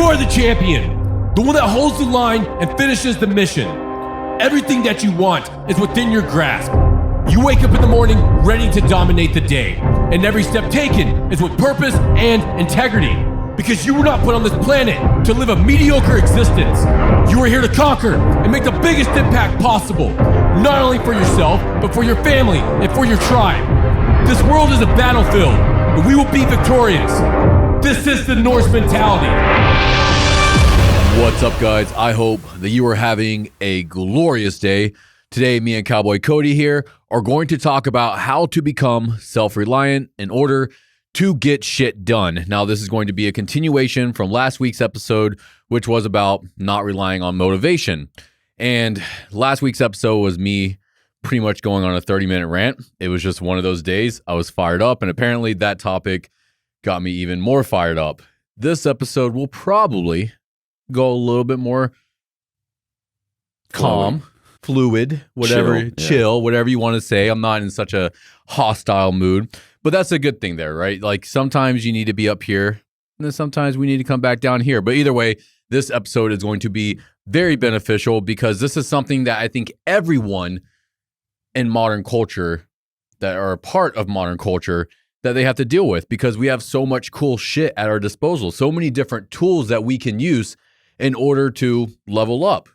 are the champion, the one that holds the line and finishes the mission. Everything that you want is within your grasp. You wake up in the morning ready to dominate the day, and every step taken is with purpose and integrity. Because you were not put on this planet to live a mediocre existence. You are here to conquer and make the biggest impact possible, not only for yourself, but for your family and for your tribe. This world is a battlefield, and we will be victorious. This is the Norse Mentality. What's up, guys? I hope that you are having a glorious day. Today, me and Cowboy Cody here are going to talk about how to become self-reliant in order to get shit done. Now, this is going to be a continuation from last week's episode, which was about not relying on motivation. And last week's episode was me pretty much going on a 30-minute rant. It was just one of those days. I was fired up, and apparently that topic got me even more fired up. This episode will probably go a little bit more calm, fluid, whatever, chill, whatever you want to say. I'm not in such a hostile mood. But that's a good thing there, right? Like sometimes you need to be up here, and then sometimes we need to come back down here. But either way, this episode is going to be very beneficial because this is something that I think everyone in modern culture that are a part of modern culture that they have to deal with, because we have so much cool shit at our disposal, so many different tools that we can use in order to level up.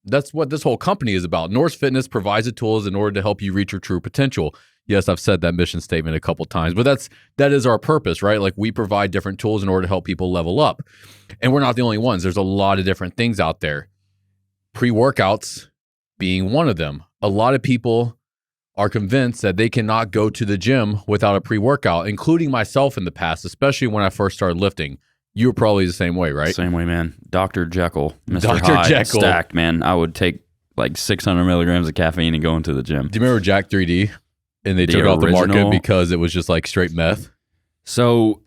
That's what this whole company is about. Norse Fitness provides the tools in order to help you reach your true potential. Yes, I've said that mission statement a couple times, but that is our purpose, right? Like we provide different tools in order to help people level up. And we're not the only ones. There's a lot of different things out there. Pre-workouts being one of them. A lot of people are convinced that they cannot go to the gym without a pre-workout, including myself in the past, especially when I first started lifting. You were probably the same way, right? Same way, man. Dr. Jekyll, Mr. Dr. Hyde, Jekyll. stacked, man. I would take like 600 milligrams of caffeine and go into the gym. Do you remember Jack 3D? And they took it off the market because it was just like straight meth. So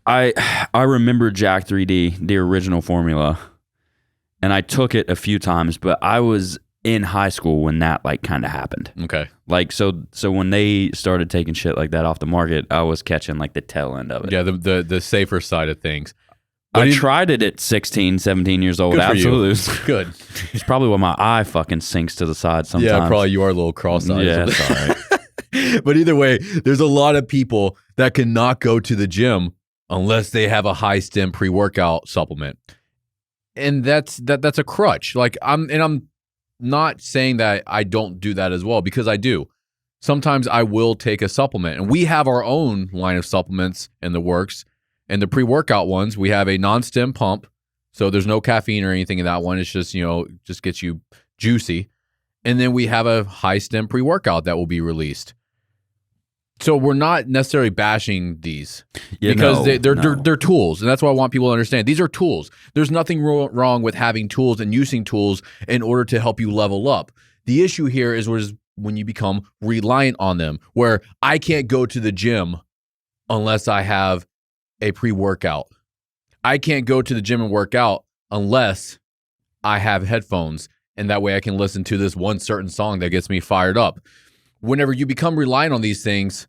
I remember Jack 3D, the original formula, and I took it a few times, but I was in high school when that like kind of happened. Okay. Like so when they started taking shit like that off the market, I was catching like the tail end of it. Yeah, the safer side of things. I tried it at 16, 17ten years old. Good for Absolutely. you. Good. It's probably why my eye fucking sinks to the side sometimes. Yeah, probably you are a little cross-eyed. Yeah, that's all right. But either way, there's a lot of people that cannot go to the gym unless they have a high stim pre-workout supplement. And that's a crutch. Like I'm not saying that I don't do that as well, because I do. Sometimes I will take a supplement, and we have our own line of supplements in the works. And the pre-workout ones, we have a non-stim pump, so there's no caffeine or anything in that one. It's just, just gets you juicy. And then we have a high stim pre-workout that will be released. So we're not necessarily bashing these because they're tools. And that's what I want people to understand. These are tools. There's nothing wrong with having tools and using tools in order to help you level up. The issue here is when you become reliant on them, where I can't go to the gym unless I have a pre-workout. I can't go to the gym and work out unless I have headphones, and that way I can listen to this one certain song that gets me fired up. Whenever you become reliant on these things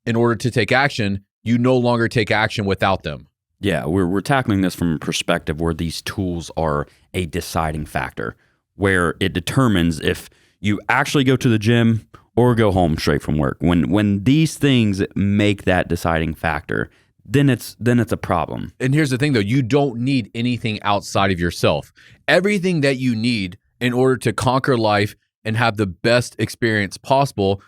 in order to take action, you no longer take action without them. Yeah, we're tackling this from a perspective where these tools are a deciding factor, where it determines if you actually go to the gym or go home straight from work. When these things make that deciding factor, then it's a problem. And here's the thing, though. You don't need anything outside of yourself. Everything that you need in order to conquer life and have the best experience possible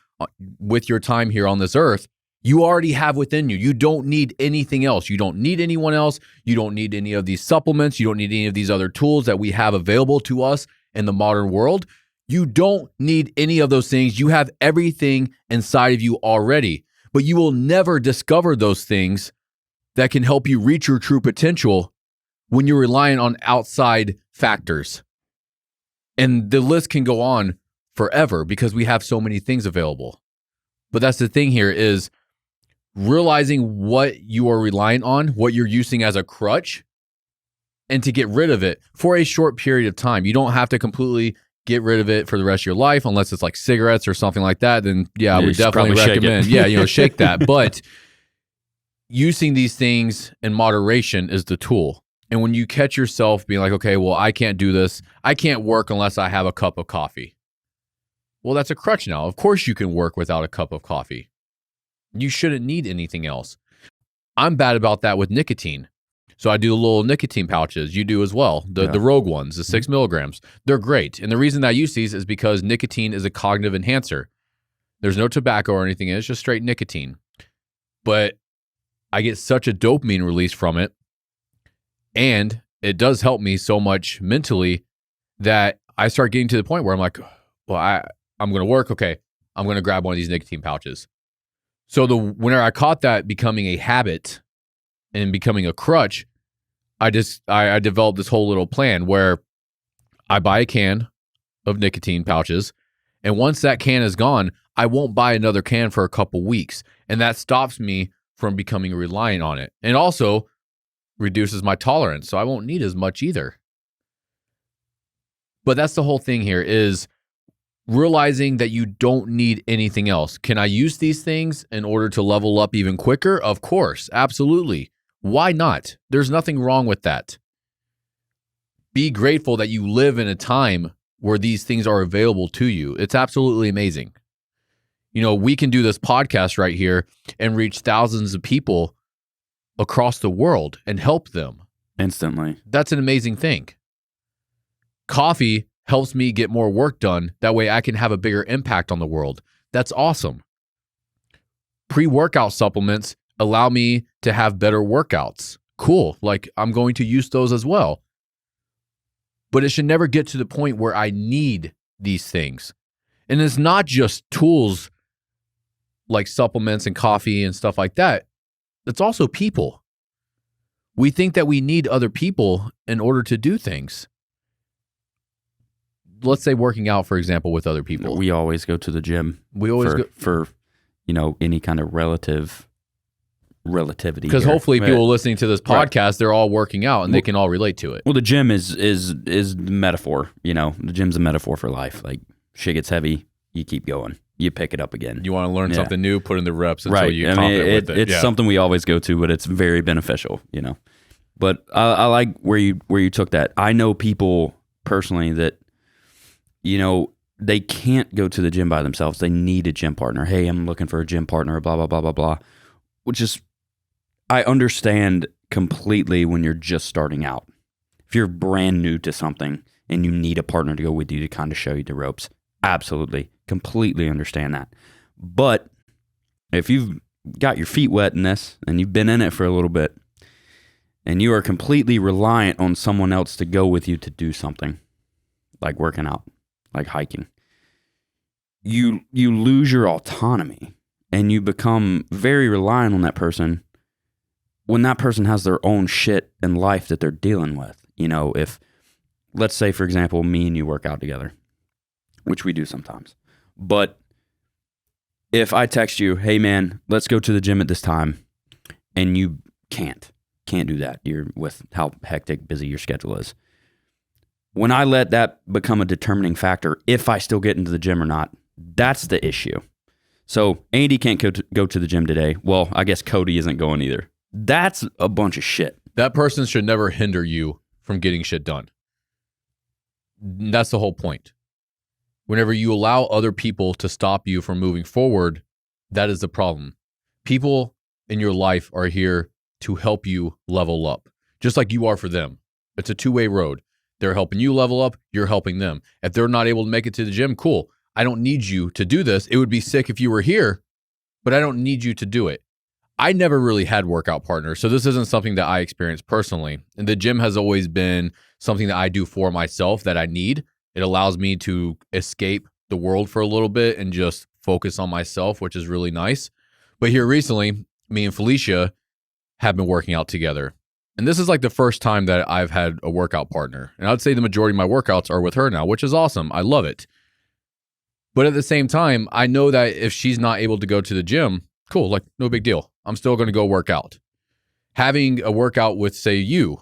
with your time here on this earth, you already have within you. You don't need anything else. You don't need anyone else. You don't need any of these supplements. You don't need any of these other tools that we have available to us in the modern world. You don't need any of those things. You have everything inside of you already, but you will never discover those things that can help you reach your true potential when you're relying on outside factors. And the list can go on forever because we have so many things available. But that's the thing here, is realizing what you are relying on, what you're using as a crutch, and to get rid of it for a short period of time. You don't have to completely get rid of it for the rest of your life, unless it's like cigarettes or something like that. Then I would definitely recommend, shake that. But using these things in moderation is the tool. And when you catch yourself being like, okay, well, I can't do this. I can't work unless I have a cup of coffee. Well, that's a crutch now. Of course you can work without a cup of coffee. You shouldn't need anything else. I'm bad about that with nicotine. So I do the little nicotine pouches. You do as well. The Rogue ones, the 6 milligrams. They're great. And the reason that I use these is because nicotine is a cognitive enhancer. There's no tobacco or anything in it. It's just straight nicotine. But I get such a dopamine release from it. And it does help me so much mentally that I start getting to the point where I'm like, well, I'm going to work. Okay, I'm going to grab one of these nicotine pouches. So whenever I caught that becoming a habit and becoming a crutch, I developed this whole little plan where I buy a can of nicotine pouches. And once that can is gone, I won't buy another can for a couple weeks. And that stops me from becoming reliant on it. And also reduces my tolerance. So I won't need as much either. But that's the whole thing here is realizing that you don't need anything else. Can I use these things in order to level up even quicker? Of course. Absolutely. Why not? There's nothing wrong with that. Be grateful that you live in a time where these things are available to you. It's absolutely amazing. You know, we can do this podcast right here and reach thousands of people across the world and help them instantly. That's an amazing thing. Coffee helps me get more work done. That way I can have a bigger impact on the world. That's awesome. Pre-workout supplements allow me to have better workouts. Cool. Like I'm going to use those as well. But it should never get to the point where I need these things. And it's not just tools like supplements and coffee and stuff like that. It's also people. We think that we need other people in order to do things. Let's say working out, for example, with other people. We always go to the gym. We always go for any kind of relativity. Because hopefully people listening to this podcast, they're all working out and they can all relate to it. Well, the gym is the metaphor. The gym's a metaphor for life. Like shit gets heavy, you keep going. You pick it up again. You want to learn something new, put in the reps until you get confident with it. It's something we always go to, but it's very beneficial, But I like where you took that. I know people personally that, they can't go to the gym by themselves. They need a gym partner. Hey, I'm looking for a gym partner, blah, blah, blah, blah, blah. Which is, I understand completely when you're just starting out. If you're brand new to something and you need a partner to go with you to kind of show you the ropes, absolutely. Completely understand that. But if you've got your feet wet in this and you've been in it for a little bit and you are completely reliant on someone else to go with you to do something like working out, like hiking, you lose your autonomy and you become very reliant on that person when that person has their own shit in life that they're dealing with. If, let's say, for example, me and you work out together, which we do sometimes. But if I text you, hey man, let's go to the gym at this time, and you can't do that. You're with how hectic, busy your schedule is. When I let that become a determining factor, if I still get into the gym or not, that's the issue. So Andy can't go to the gym today. Well, I guess Cody isn't going either. That's a bunch of shit. That person should never hinder you from getting shit done. That's the whole point. Whenever you allow other people to stop you from moving forward, that is the problem. People in your life are here to help you level up, just like you are for them. It's a two-way road. They're helping you level up, you're helping them. If they're not able to make it to the gym, cool. I don't need you to do this. It would be sick if you were here, but I don't need you to do it. I never really had workout partners, so this isn't something that I experienced personally. And the gym has always been something that I do for myself that I need. It allows me to escape the world for a little bit and just focus on myself, which is really nice. But here recently, me and Felicia have been working out together. And this is like the first time that I've had a workout partner. And I'd say the majority of my workouts are with her now, which is awesome. I love it. But at the same time, I know that if she's not able to go to the gym, cool, like no big deal. I'm still going to go work out. Having a workout with, say, you,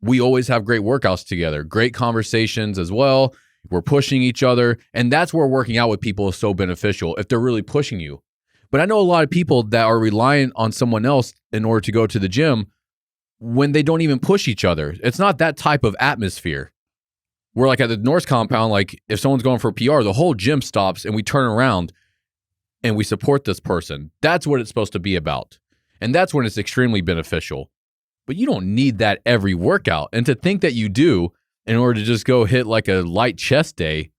we always have great workouts together, great conversations as well. We're pushing each other. And that's where working out with people is so beneficial if they're really pushing you. But I know a lot of people that are reliant on someone else in order to go to the gym. when they don't even push each other. It's not that type of atmosphere. We're like at the Norse compound, like if someone's going for a PR, the whole gym stops and we turn around and we support this person. That's what it's supposed to be about. And that's when it's extremely beneficial. But you don't need that every workout. And to think that you do in order to just go hit like a light chest day,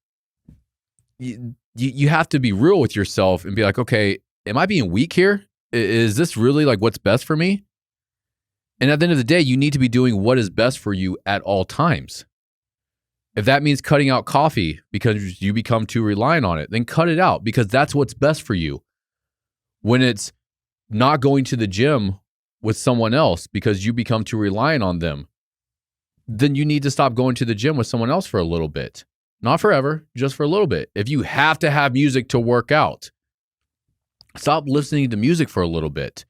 you have to be real with yourself and be like, okay, am I being weak here? Is this really like what's best for me? And at the end of the day, you need to be doing what is best for you at all times. If that means cutting out coffee because you become too reliant on it, then cut it out because that's what's best for you. When it's not going to the gym with someone else because you become too reliant on them, then you need to stop going to the gym with someone else for a little bit. Not forever, just for a little bit. If you have to have music to work out, stop listening to music for a little bit.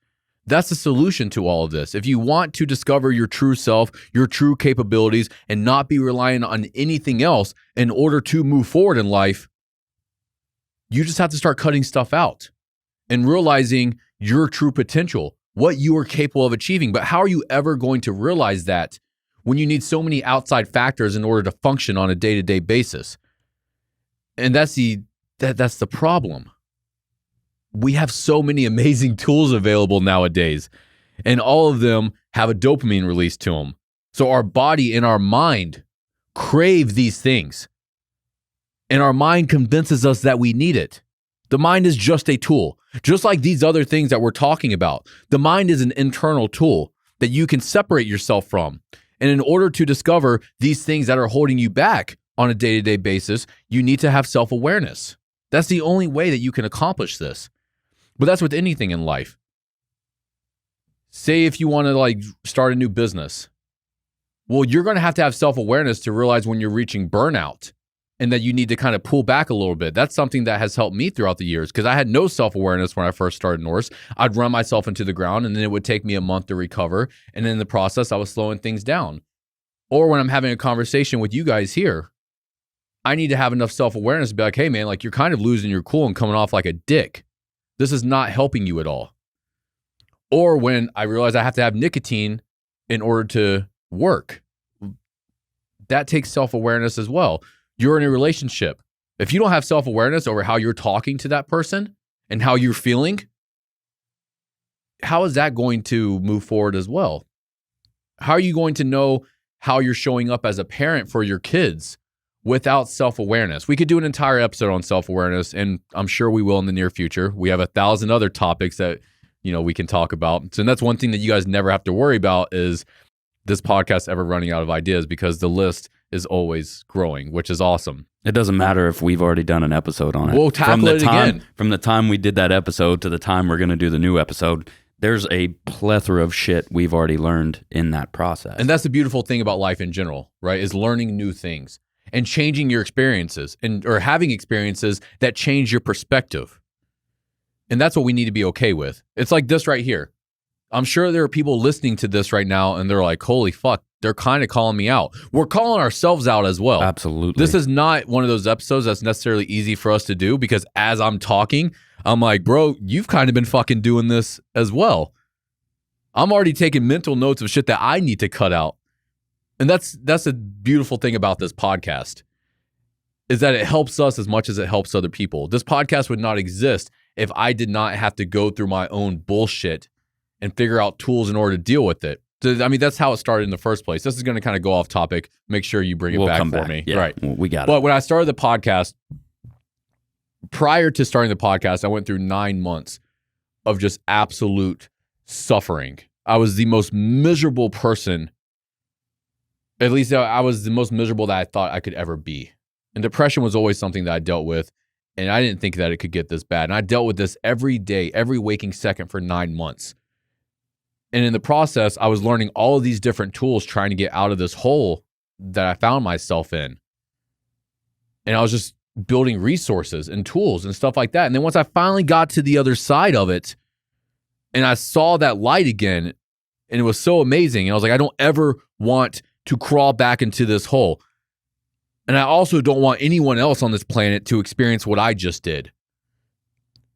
That's the solution to all of this. If you want to discover your true self, your true capabilities, and not be reliant on anything else in order to move forward in life, you just have to start cutting stuff out and realizing your true potential, what you are capable of achieving. But how are you ever going to realize that when you need so many outside factors in order to function on a day-to-day basis? And that's the problem. We have so many amazing tools available nowadays, and all of them have a dopamine release to them. So our body and our mind crave these things, and our mind convinces us that we need it. The mind is just a tool, just like these other things that we're talking about. The mind is an internal tool that you can separate yourself from. And in order to discover these things that are holding you back on a day-to-day basis, you need to have self-awareness. That's the only way that you can accomplish this. But that's with anything in life. Say if you want to like start a new business. Well, you're going to have self-awareness to realize when you're reaching burnout and that you need to kind of pull back a little bit. That's something that has helped me throughout the years because I had no self-awareness when I first started Norse. I'd run myself into the ground and then it would take me a month to recover. And in the process, I was slowing things down. Or when I'm having a conversation with you guys here, I need to have enough self-awareness to be like, hey man, like you're kind of losing your cool and coming off like a dick. This is not helping you at all. Or when I realize I have to have nicotine in order to work. That takes self-awareness as well. You're in a relationship. If you don't have self-awareness over how you're talking to that person and how you're feeling, how is that going to move forward as well? How are you going to know how you're showing up as a parent for your kids without self-awareness? We could do an entire episode on self-awareness, and I'm sure we will in the near future. We have 1,000 other topics that, we can talk about. So that's one thing that you guys never have to worry about is this podcast ever running out of ideas because the list is always growing, which is awesome. It doesn't matter if we've already done an episode on it. We'll tackle it again. From the time we did that episode to the time we're going to do the new episode, there's a plethora of shit we've already learned in that process. And that's the beautiful thing about life in general, right? Is learning new things and changing your experiences or having experiences that change your perspective. And that's what we need to be okay with. It's like this right here. I'm sure there are people listening to this right now and they're like, holy fuck, they're kind of calling me out. We're calling ourselves out as well. Absolutely. This is not one of those episodes that's necessarily easy for us to do because as I'm talking, I'm like, bro, you've kind of been fucking doing this as well. I'm already taking mental notes of shit that I need to cut out. And that's a beautiful thing about this podcast is that it helps us as much as it helps other people. This podcast would not exist if I did not have to go through my own bullshit and figure out tools in order to deal with it. So, I mean, that's how it started in the first place. This is going to kind of go off topic. Make sure you bring it back for me. Yeah, right. We got it. But when I started the podcast, prior to starting the podcast, I went through 9 months of just absolute suffering. I was the most miserable person. At least I was the most miserable that I thought I could ever be. And depression was always something that I dealt with. And I didn't think that it could get this bad. And I dealt with this every day, every waking second for 9 months. And in the process, I was learning all of these different tools trying to get out of this hole that I found myself in. And I was just building resources and tools and stuff like that. And then once I finally got to the other side of it and I saw that light again, and it was so amazing. And I was like, I don't ever want to crawl back into this hole. And I also don't want anyone else on this planet to experience what I just did.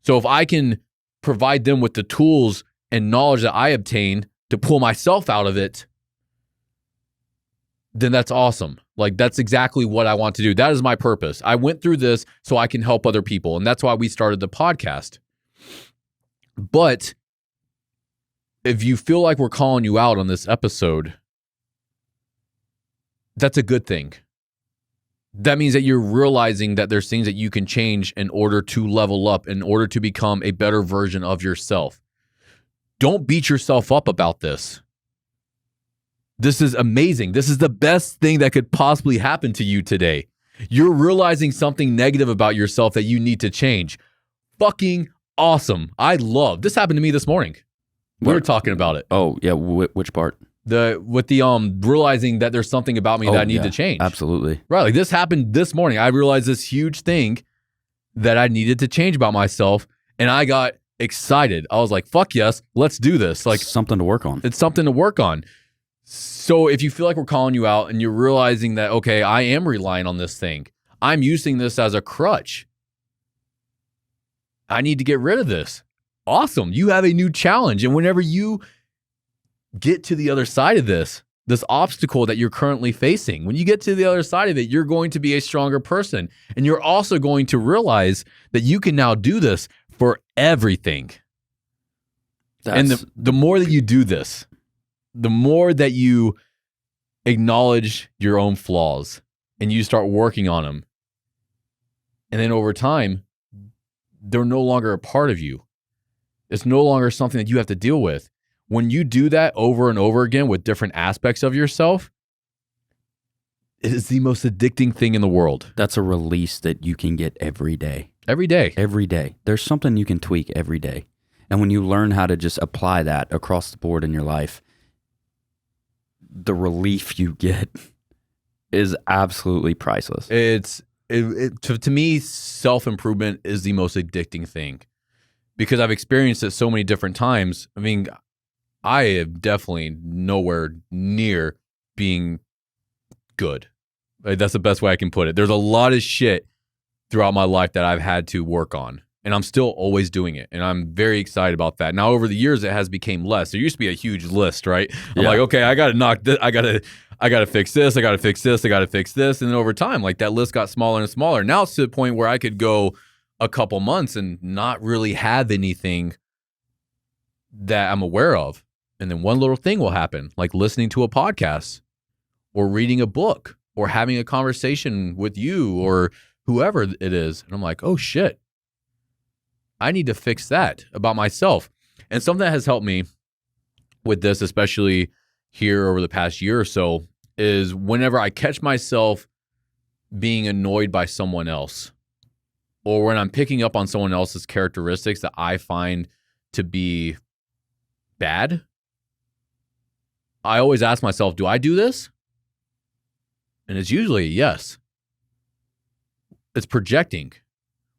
So if I can provide them with the tools and knowledge that I obtained to pull myself out of it, then that's awesome. Like, that's exactly what I want to do. That is my purpose. I went through this so I can help other people. And that's why we started the podcast. But if you feel like we're calling you out on this episode, that's a good thing. That means that you're realizing that there's things that you can change in order to level up, in order to become a better version of yourself. Don't beat yourself up about this. This is amazing. This is the best thing that could possibly happen to you today. You're realizing something negative about yourself that you need to change. Fucking awesome. I love. This happened to me this morning. We were talking about it. Oh, yeah. Which part? With the realizing that there's something about me that I need to change. Absolutely. Right. Like, this happened this morning. I realized this huge thing that I needed to change about myself, and I got excited. I was like, fuck yes, let's do this. Like, something to work on. It's something to work on. So if you feel like we're calling you out and you're realizing that, okay, I am relying on this thing, I'm using this as a crutch, I need to get rid of this. Awesome. You have a new challenge. And whenever you get to the other side of this obstacle that you're currently facing, when you get to the other side of it, you're going to be a stronger person. And you're also going to realize that you can now do this for everything. And the more that you do this, the more that you acknowledge your own flaws and you start working on them, and then over time, they're no longer a part of you. It's no longer something that you have to deal with. When you do that over and over again with different aspects of yourself, it is the most addicting thing in the world. That's a release that you can get every day. Every day. Every day. There's something you can tweak every day. And when you learn how to just apply that across the board in your life, the relief you get is absolutely priceless. To me, self-improvement is the most addicting thing, because I've experienced it so many different times. I mean, I am definitely nowhere near being good. Like, that's the best way I can put it. There's a lot of shit throughout my life that I've had to work on, and I'm still always doing it. And I'm very excited about that. Now, over the years, it has become less. There used to be a huge list, right? I'm like, okay, I got to knock this. I got to fix this. I got to fix this. I got to fix this. And then over time, like, that list got smaller and smaller. Now it's to the point where I could go a couple months and not really have anything that I'm aware of. And then one little thing will happen, like listening to a podcast or reading a book or having a conversation with you or whoever it is. And I'm like, oh shit, I need to fix that about myself. And something that has helped me with this, especially here over the past year or so, is whenever I catch myself being annoyed by someone else, or when I'm picking up on someone else's characteristics that I find to be bad, I always ask myself, do I do this? And it's usually yes. It's projecting.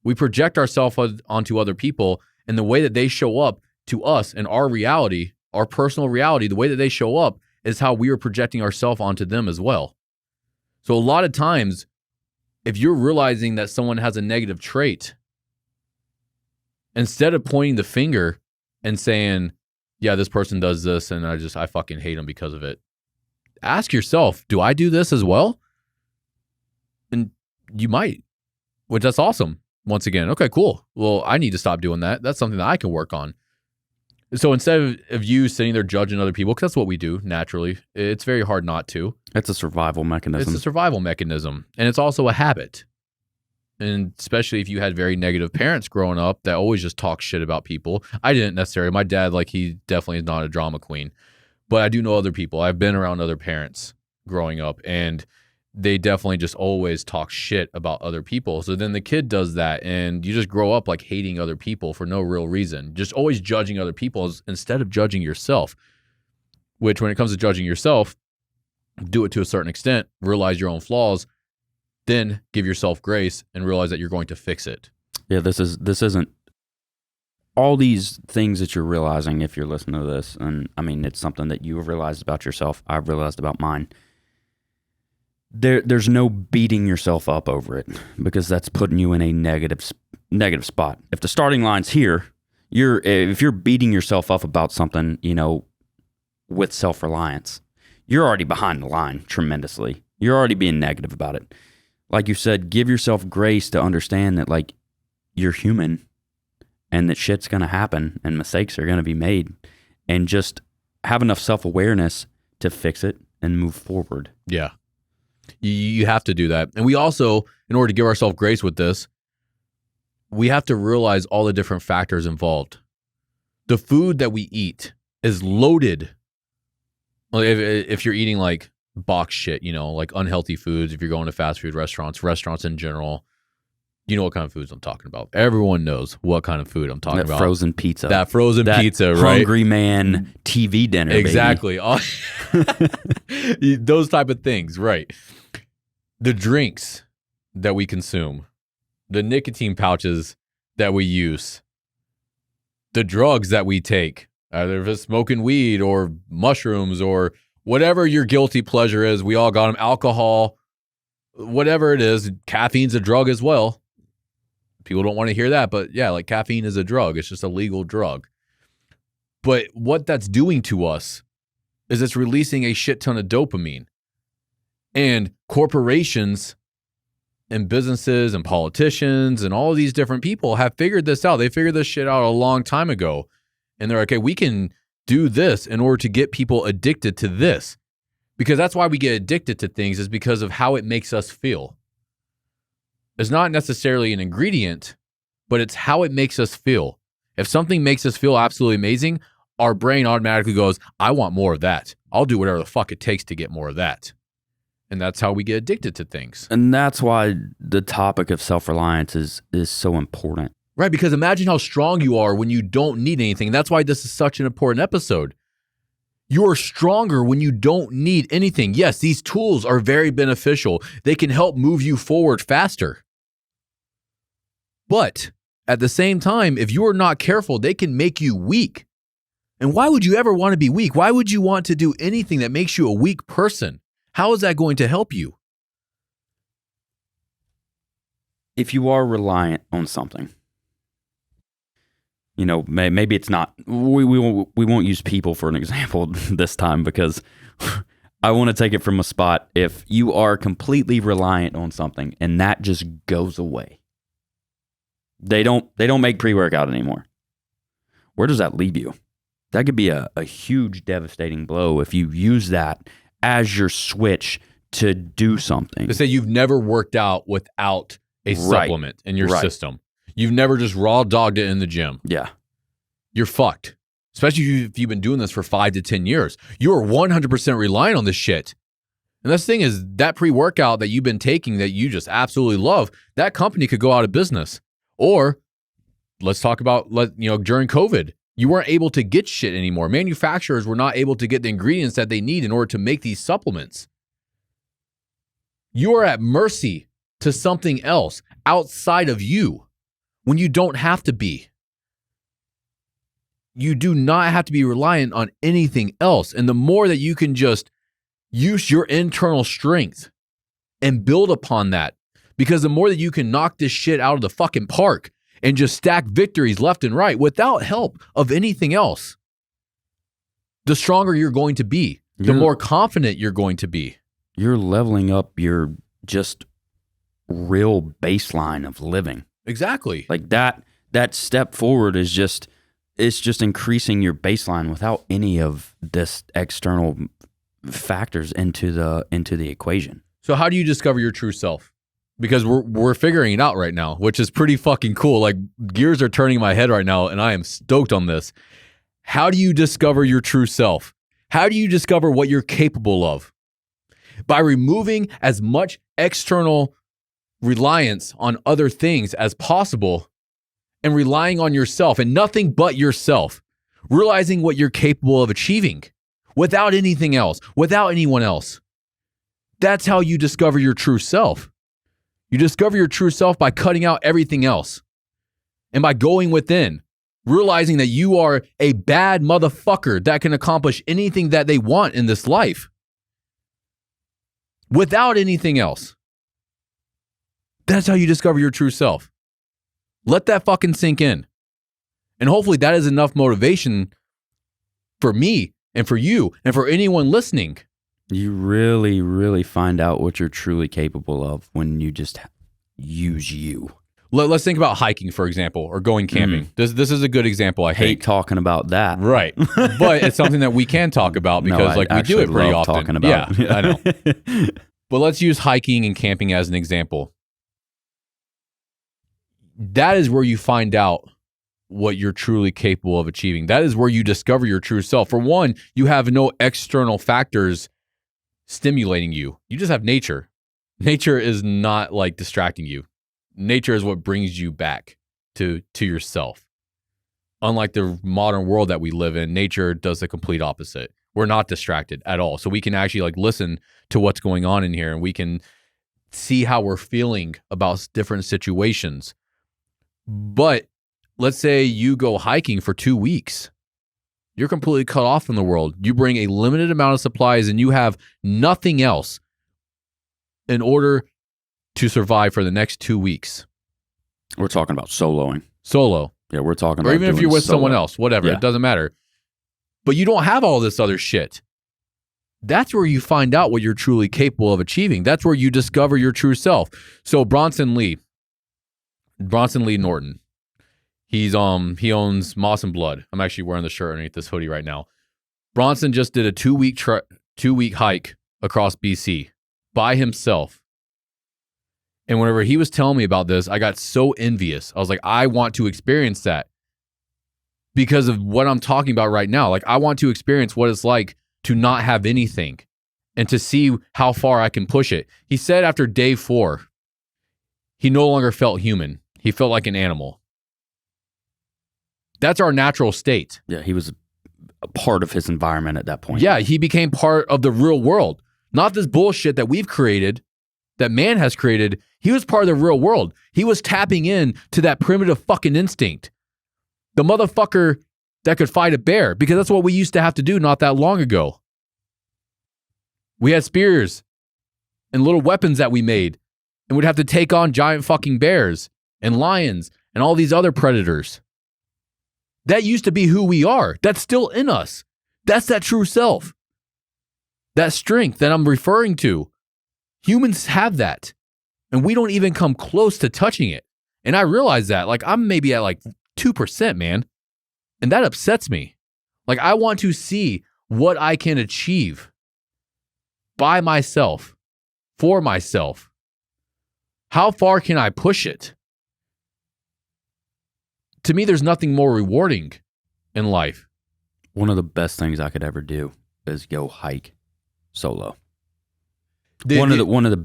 We project ourselves onto other people, and the way that they show up to us in our reality, our personal reality, the way that they show up is how we are projecting ourselves onto them as well. So a lot of times, if you're realizing that someone has a negative trait, instead of pointing the finger and saying, yeah, this person does this and I fucking hate them because of it, ask yourself, do I do this as well? And you might, which that's awesome. Once again, okay, cool. Well, I need to stop doing that. That's something that I can work on. So instead of you sitting there judging other people, because that's what we do naturally, it's very hard not to. It's a survival mechanism. It's a survival mechanism. And it's also a habit. And especially if you had very negative parents growing up that always just talk shit about people. I didn't necessarily. My dad, like, he definitely is not a drama queen. But I do know other people. I've been around other parents growing up, and they definitely just always talk shit about other people. So then the kid does that, and you just grow up like hating other people for no real reason. Just always judging other people instead of judging yourself. Which, when it comes to judging yourself, do it to a certain extent, realize your own flaws, then give yourself grace and realize that you're going to fix it. Yeah, this isn't all these things that you're realizing if you're listening to this. And I mean, it's something that you have realized about yourself. I've realized about mine. There's no beating yourself up over it, because that's putting you in a negative spot. If the starting line's here, if you're beating yourself up about something, with self-reliance, you're already behind the line tremendously. You're already being negative about it. Like you said, give yourself grace to understand that like you're human and that shit's going to happen and mistakes are going to be made, and just have enough self-awareness to fix it and move forward. Yeah. You have to do that. And we also, in order to give ourselves grace with this, we have to realize all the different factors involved. The food that we eat is loaded. Well, if you're eating like box shit, you know, like unhealthy foods, if you're going to fast food restaurants in general, you know what kind of foods I'm talking about. Everyone knows what kind of food I'm talking about. Frozen pizza. That frozen pizza, right? Hungry man TV dinner, exactly. Those type of things, right? The drinks that we consume, the nicotine pouches that we use, the drugs that we take, either if it's smoking weed or mushrooms or whatever your guilty pleasure is, we all got them. Alcohol, whatever it is, caffeine's a drug as well. People don't want to hear that, but yeah, like caffeine is a drug. It's just a legal drug. But what that's doing to us is it's releasing a shit ton of dopamine. And corporations and businesses and politicians and all of these different people have figured this out. They figured this shit out a long time ago. And they're like, okay, we can do this in order to get people addicted to this. Because that's why we get addicted to things, is because of how it makes us feel. It's not necessarily an ingredient, but it's how it makes us feel. If something makes us feel absolutely amazing, our brain automatically goes, I want more of that. I'll do whatever the fuck it takes to get more of that. And that's how we get addicted to things. And that's why the topic of self-reliance is so important. Right, because imagine how strong you are when you don't need anything. That's why this is such an important episode. You're stronger when you don't need anything. Yes, these tools are very beneficial. They can help move you forward faster. But at the same time, if you are not careful, they can make you weak. And why would you ever want to be weak? Why would you want to do anything that makes you a weak person? How is that going to help you? If you are reliant on something, you know, maybe it's not, we won't use people for an example this time, because I want to take it from a spot. If you are completely reliant on something and that just goes away, they don't make pre-workout anymore. Where does that leave you? That could be a huge devastating blow if you use that as your switch to do something. They say you've never worked out without a supplement in your system. You've never just raw dogged it in the gym. Yeah. You're fucked. Especially if you've been doing this for 5 to 10 years. You are 100% relying on this shit. And this thing is, that pre-workout that you've been taking that you just absolutely love, that company could go out of business. Or let's talk about, during COVID, you weren't able to get shit anymore. Manufacturers were not able to get the ingredients that they need in order to make these supplements. You are at mercy to something else outside of you when you don't have to be. You do not have to be reliant on anything else. And the more that you can just use your internal strength and build upon that, because the more that you can knock this shit out of the fucking park and just stack victories left and right without help of anything else, the stronger you're going to be, the more confident you're going to be. You're leveling up your just real baseline of living. Exactly. Like that step forward is just, it's just increasing your baseline without any of this external factors into the equation. So how do you discover your true self? Because we're figuring it out right now, which is pretty fucking cool. Like, gears are turning in my head right now, and I am stoked on this. How do you discover your true self? How do you discover what you're capable of? By removing as much external reliance on other things as possible and relying on yourself and nothing but yourself. Realizing what you're capable of achieving without anything else, without anyone else. That's how you discover your true self. You discover your true self by cutting out everything else and by going within, realizing that you are a bad motherfucker that can accomplish anything that they want in this life without anything else. That's how you discover your true self. Let that fucking sink in. And hopefully that is enough motivation for me and for you and for anyone listening. You really, really find out what you're truly capable of when you just use you. Let's think about hiking, for example, or going camping. This is a good example, I Hate think. talking about that. Right. But it's something that we can talk about because I we do it pretty love often. talking about Yeah, I know. But let's use hiking and camping as an example. That is where you find out what you're truly capable of achieving. That is where you discover your true self. For one, you have no external factors stimulating you. You just have nature. Nature is not like distracting you. Nature is what brings you back to yourself. Unlike the modern world that we live in, nature does the complete opposite. We're not distracted at all. So we can actually like listen to what's going on in here, and we can see how we're feeling about different situations. But let's say you go hiking for 2 weeks. You're completely cut off from the world. You bring a limited amount of supplies and you have nothing else in order to survive for the next 2 weeks. We're talking about soloing. Solo. Yeah, we're talking about Or even if doing you're with solo. someone else, whatever, Yeah. it doesn't matter. But you don't have all this other shit. That's where you find out what you're truly capable of achieving. That's where you discover your true self. So Bronson Lee Norton, he owns Moss and Blood. I'm actually wearing the shirt underneath this hoodie right now. Bronson just did a 2-week hike across BC by himself. And whenever he was telling me about this, I got so envious. I was like, I want to experience that because of what I'm talking about right now. Like, I want to experience what it's like to not have anything and to see how far I can push it. He said after day 4, he no longer felt human. He felt like an animal. That's our natural state. Yeah, he was a part of his environment at that point. Yeah, he became part of the real world. Not this bullshit that we've created, that man has created. He was part of the real world. He was tapping in to that primitive fucking instinct. The motherfucker that could fight a bear, because that's what we used to have to do not that long ago. We had spears and little weapons that we made, and we'd have to take on giant fucking bears and lions and all these other predators. That used to be who we are. That's still in us. That's that true self. That strength that I'm referring to. Humans have that. And we don't even come close to touching it. And I realize that. Like, I'm maybe at like 2%, man. And that upsets me. Like, I want to see what I can achieve by myself, for myself. How far can I push it? To me, there's nothing more rewarding in life. One of the best things I could ever do is go hike solo. One of the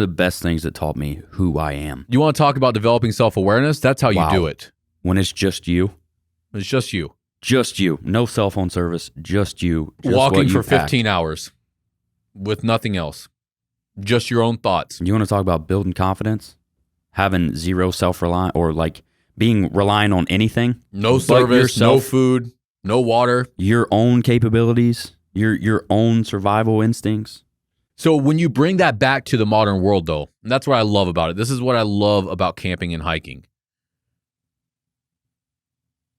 best things that taught me who I am. You want to talk about developing self-awareness? That's how you do it. When it's just you. It's just you. Just you. No cell phone service. Just you. Just Walking what for you pack. 15 hours with nothing else. Just your own thoughts. You want to talk about building confidence? Having zero self-reliant or like being reliant on anything? No but service, no yourself, food, no water. your own capabilities, your own survival instincts. So when you bring that back to the modern world, though, and that's what I love about it. This is what I love about camping and hiking.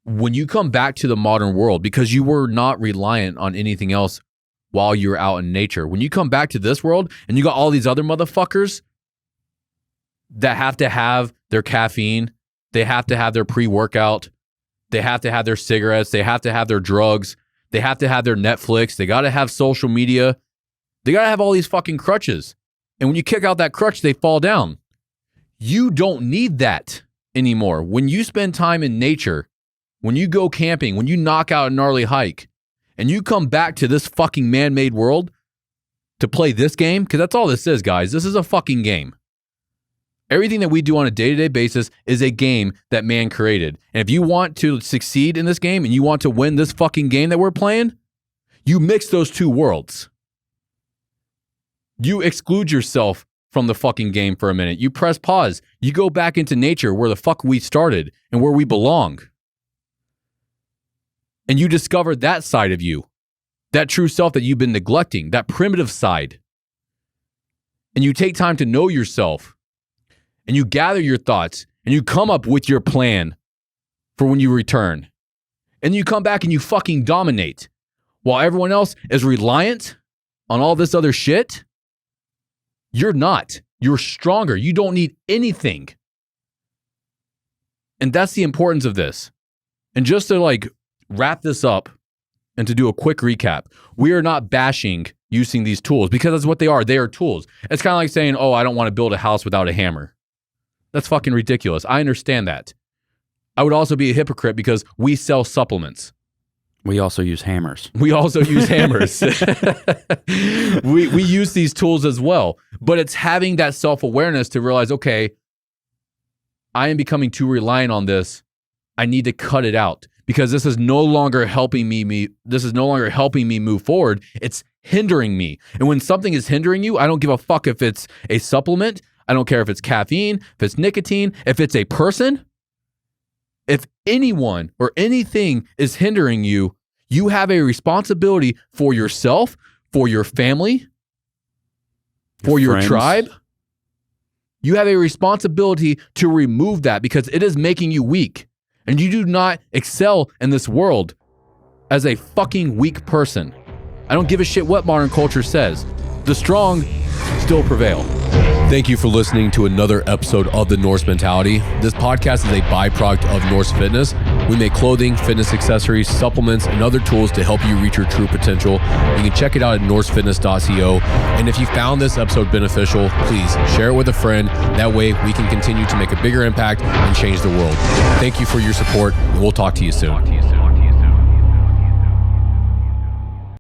When you come back to the modern world, because you were not reliant on anything else while you were out in nature, when you come back to this world and you got all these other motherfuckers that have to have their caffeine, they have to have their pre-workout, they have to have their cigarettes, they have to have their drugs, they have to have their Netflix, they got to have social media, they got to have all these fucking crutches. And when you kick out that crutch, they fall down. You don't need that anymore. When you spend time in nature, when you go camping, when you knock out a gnarly hike, and you come back to this fucking man-made world to play this game, because that's all this is, guys. This is a fucking game. Everything that we do on a day-to-day basis is a game that man created. And if you want to succeed in this game and you want to win this fucking game that we're playing, you mix those two worlds. You exclude yourself from the fucking game for a minute. You press pause. You go back into nature where the fuck we started and where we belong. And you discover that side of you, that true self that you've been neglecting, that primitive side. And you take time to know yourself. And you gather your thoughts and you come up with your plan for when you return. And you come back and you fucking dominate. while everyone else is reliant on all this other shit, you're not. You're stronger. You don't need anything. And that's the importance of this. And just to like wrap this up and to do a quick recap, we are not bashing using these tools because that's what they are. They are tools. It's kind of like saying, oh, I don't want to build a house without a hammer. That's fucking ridiculous. I understand that. I would also be a hypocrite because we sell supplements. We also use hammers. We also use hammers. We use these tools as well. But it's having that self-awareness to realize, okay, I am becoming too reliant on this. I need to cut it out because this is no longer helping me. This is no longer helping me move forward. It's hindering me. And when something is hindering you, I don't give a fuck if it's a supplement. I don't care if it's caffeine, if it's nicotine, if it's a person. If anyone or anything is hindering you, you have a responsibility for yourself, for your family, for your tribe. You have a responsibility to remove that because it is making you weak. And you do not excel in this world as a fucking weak person. I don't give a shit what modern culture says. The strong still prevail. Thank you for listening to another episode of the Norse Mentality. This podcast is a byproduct of Norse Fitness. We make clothing, fitness accessories, supplements, and other tools to help you reach your true potential. You can check it out at norsefitness.co. And if you found this episode beneficial, please share it with a friend. That way we can continue to make a bigger impact and change the world. Thank you for your support, and we'll talk to you soon.